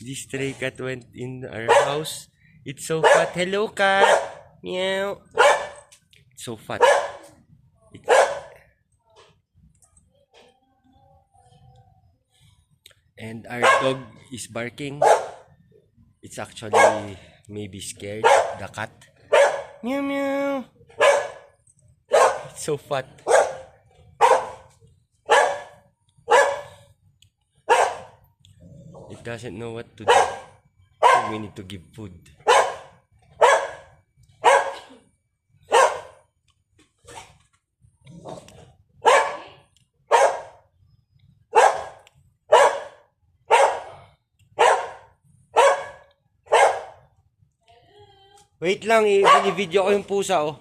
This stray cat went in our house. It's so fat. Hello, cat. Meow. It's so fat. It- and our dog is barking. It's actually maybe scared. The cat. Meow meow. It's so fat. It doesn't know what to do. So we need to give food. Wait lang, i-video ko yung pusa, oh.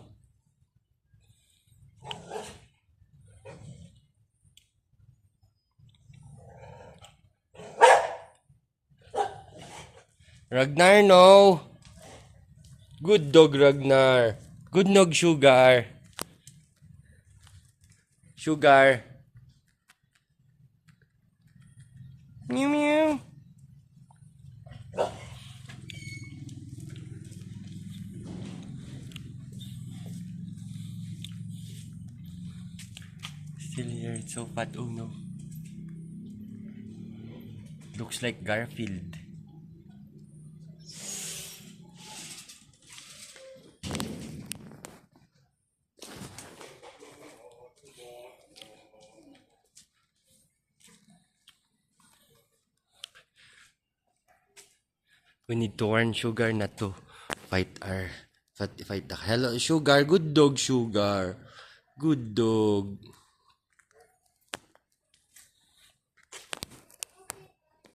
Ragnar, no. Good dog, Ragnar. Good dog, Sugar. Sugar. Meow meow. Still here, it's so fat. Oh no. Looks like Garfield. We need to warn Sugar not to fight the hello Sugar, good dog, Sugar. Good dog.